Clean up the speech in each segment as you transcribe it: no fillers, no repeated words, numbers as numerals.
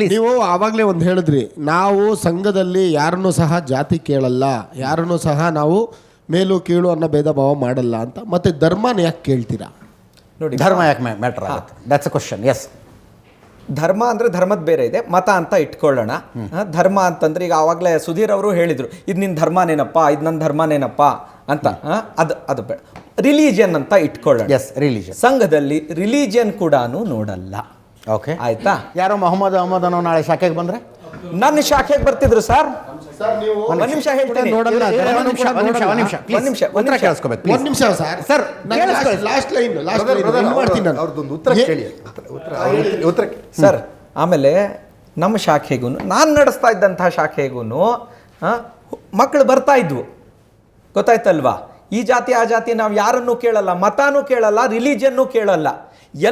ನೀವು ಆವಾಗಲೇ ಒಂದು ಹೇಳಿದ್ರಿ, ನಾವು ಸಂಘದಲ್ಲಿ ಯಾರನ್ನೂ ಸಹ ಜಾತಿ ಕೇಳಲ್ಲ, ಯಾರನ್ನೂ ಸಹ ನಾವು ಮೇಲು ಕೀಳು ಅನ್ನೋ ಭೇದ ಭಾವ ಮಾಡಲ್ಲ ಅಂತ. ಮತ್ತೆ ಧರ್ಮನ ಯಾಕೆ ಕೇಳ್ತೀರಾ? ನೋಡಿ, ಧರ್ಮ ಯಾಕೆ ಮ್ಯಾಟರ್ ಆಗುತ್ತೆ? That's a question. ಎಸ್, ಧರ್ಮ ಅಂದರೆ ಧರ್ಮದ ಬೇರೆ ಇದೆ, ಮತ ಅಂತ ಇಟ್ಕೊಳ್ಳೋಣ. ಧರ್ಮ ಅಂತಂದ್ರೆ ಈಗ ಆವಾಗಲೇ ಸುಧೀರ್ ಅವರು ಹೇಳಿದರು, ಇದು ನಿನ್ನ ಧರ್ಮನೇನಪ್ಪ, ಇದು ನನ್ನ ಧರ್ಮನೇನಪ್ಪ ಅಂತ. ಅದು ಬೇಡ. ರಿಲಿಜಿಯನ್ ಅಂತ ಇಟ್ಕೊಳ್ಳೋಣ. S, religion. ಸಂಘದಲ್ಲಿ ರಿಲಿಜಿಯನ್ ಕೂಡ ನೋಡಲ್ಲ. ಓಕೆ, ಆಯ್ತಾ? ಯಾರೋ ಮೊಹಮ್ಮದ್ ಅಹಮದ್ ಅನ್ನೋ ನಾಳೆ ಶಾಖೆಗೆ ಬಂದರೆ ನನ್ನ ಶಾಖೆಗೆ ಬರ್ತಿದ್ರು ಸರ್. ನೀವು ಒಂದು ನಿಮಿಷ ಹೇಳ್ತೀನಿ. ನೋಡಲ್ಲ. ಉತ್ತರ ಕೇಳಿಸ್ಕೋಬೇಕು. ಒಂದು ನಿಮಿಷ ಸರ್. ಸರ್, ಲಾಸ್ಟ್ ಲೈನ್ ಮಾಡ್ತೀನಿ ನಾನು. ಅವ್ರದ್ದೊಂದು ಉತ್ತರ ಕೇಳಿ. ಉತ್ತರ ಸರ್, ಆಮೇಲೆ ನಮ್ಮ ಶಾಖೆಗೂ, ನಾನು ನಡೆಸ್ತಾ ಇದ್ದಂತಹ ಶಾಖೆಗೂ ಮಕ್ಕಳು ಬರ್ತಾ ಇದ್ವು. ಗೊತ್ತಾಯ್ತಲ್ವಾ? ಈ ಜಾತಿ ಆ ಜಾತಿ ನಾವು ಯಾರನ್ನೂ ಕೇಳಲ್ಲ, ಮತನೂ ಕೇಳಲ್ಲ, ರಿಲಿಜನ್ನೂ ಕೇಳಲ್ಲ.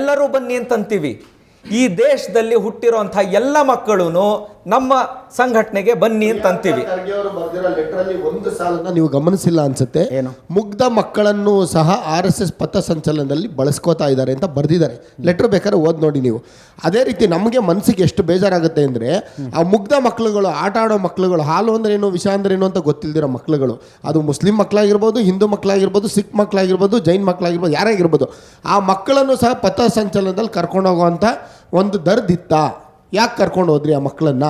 ಎಲ್ಲರೂ ಬನ್ನಿ ಅಂತಂತೀವಿ. ಈ ದೇಶದಲ್ಲಿ ಹುಟ್ಟಿರೋಂಥ ಎಲ್ಲ ಮಕ್ಕಳು ನಮ್ಮ ಸಂಘಟನೆಗೆ ಬನ್ನಿ ಅಂತ ಅಂತೀವಿ. ಒಂದು ಸಾಲನ್ನ ನೀವು ಗಮನಿಸಿಲ್ಲ ಅನ್ಸುತ್ತೆ. ಏನು? ಮುಗ್ಧ ಮಕ್ಕಳನ್ನು ಸಹ RSS ಪಥ ಸಂಚಲನದಲ್ಲಿ ಬಳಸ್ಕೋತಾ ಇದ್ದಾರೆ ಅಂತ ಬರ್ದಿದ್ದಾರೆ. ಲೆಟರ್ ಬೇಕಾದ್ರೆ ಓದ್ ನೋಡಿ ನೀವು. ಅದೇ ರೀತಿ ನಮಗೆ ಮನಸ್ಸಿಗೆ ಎಷ್ಟು ಬೇಜಾರಾಗುತ್ತೆ ಅಂದರೆ, ಆ ಮುಗ್ಧ ಮಕ್ಕಳುಗಳು, ಆಟ ಆಡೋ ಮಕ್ಕಳುಗಳು, ಹಾಲು ಅಂದ್ರೇನು, ವಿಷ ಅಂದ್ರೇನು ಅಂತ ಗೊತ್ತಿಲ್ದಿರೋ ಮಕ್ಕಳುಗಳು, ಅದು ಮುಸ್ಲಿಂ ಮಕ್ಕಳಾಗಿರ್ಬೋದು, ಹಿಂದೂ ಮಕ್ಕಳಾಗಿರ್ಬೋದು, ಸಿಖ್ ಮಕ್ಕಳಾಗಿರ್ಬೋದು, ಜೈನ್ ಮಕ್ಕಳಾಗಿರ್ಬೋದು, ಯಾರಾಗಿರ್ಬೋದು, ಆ ಮಕ್ಕಳನ್ನು ಸಹ ಪಥ ಸಂಚಲನದಲ್ಲಿ ಕರ್ಕೊಂಡು ಹೋಗುವಂಥ ಒಂದು ದರ್ದಿತ್ತ. ಯಾಕೆ ಕರ್ಕೊಂಡು ಹೋದ್ರಿ ಆ ಮಕ್ಕಳನ್ನು?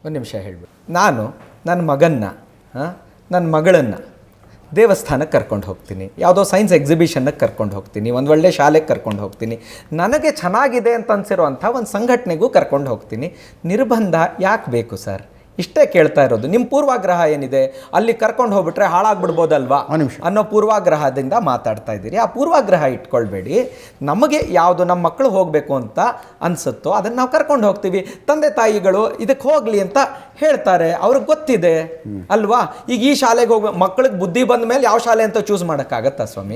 ಒಂದು ನಿಮಿಷ ಹೇಳ್ಬಿಟ್ಟು, ನಾನು ನನ್ನ ಮಗನ್ನ, ನನ್ನ ಮಗಳನ್ನು ದೇವಸ್ಥಾನಕ್ಕೆ ಕರ್ಕೊಂಡು ಹೋಗ್ತೀನಿ, ಯಾವುದೋ ಸೈನ್ಸ್ ಎಕ್ಸಿಬಿಷನ್ಗೆ ಕರ್ಕೊಂಡು ಹೋಗ್ತೀನಿ, ಒಂದು ಒಳ್ಳೆ ಶಾಲೆಗೆ ಕರ್ಕೊಂಡು ಹೋಗ್ತೀನಿ, ನನಗೆ ಚೆನ್ನಾಗಿದೆ ಅಂತ ಅನಿಸಿರುವಂಥ ಒಂದು ಸಂಘಟನೆಗೂ ಕರ್ಕೊಂಡು ಹೋಗ್ತೀನಿ. ನಿರ್ಬಂಧ ಯಾಕೆ ಬೇಕು ಸರ್? ಇಷ್ಟೇ ಕೇಳ್ತಾ ಇರೋದು. ನಿಮ್ಮ ಪೂರ್ವಾಗ್ರಹ ಏನಿದೆ? ಅಲ್ಲಿ ಕರ್ಕೊಂಡು ಹೋಗ್ಬಿಟ್ರೆ ಹಾಳಾಗ್ಬಿಡ್ಬೋದಲ್ವಾ ಅನ್ನೋ ಪೂರ್ವಾಗ್ರಹದಿಂದ ಮಾತಾಡ್ತಾ ಇದ್ದೀರಿ. ಆ ಪೂರ್ವಾಗ್ರಹ ಇಟ್ಕೊಳ್ಬೇಡಿ. ನಮಗೆ ಯಾವುದು ನಮ್ಮ ಮಕ್ಕಳು ಹೋಗಬೇಕು ಅಂತ ಅನಿಸುತ್ತೋ ಅದನ್ನು ನಾವು ಕರ್ಕೊಂಡು ಹೋಗ್ತೀವಿ. ತಂದೆ ತಾಯಿಗಳು ಇದಕ್ಕೆ ಹೋಗಲಿ ಅಂತ ಹೇಳ್ತಾರೆ, ಅವ್ರಿಗೆ ಗೊತ್ತಿದೆ ಅಲ್ವಾ? ಈಗ ಈ ಶಾಲೆಗೆ ಹೋಗಿ ಮಕ್ಕಳಿಗೆ ಬುದ್ಧಿ ಬಂದ ಮೇಲೆ ಯಾವ ಶಾಲೆ ಅಂತ ಚೂಸ್ ಮಾಡೋಕ್ಕಾಗತ್ತಾ ಸ್ವಾಮಿ?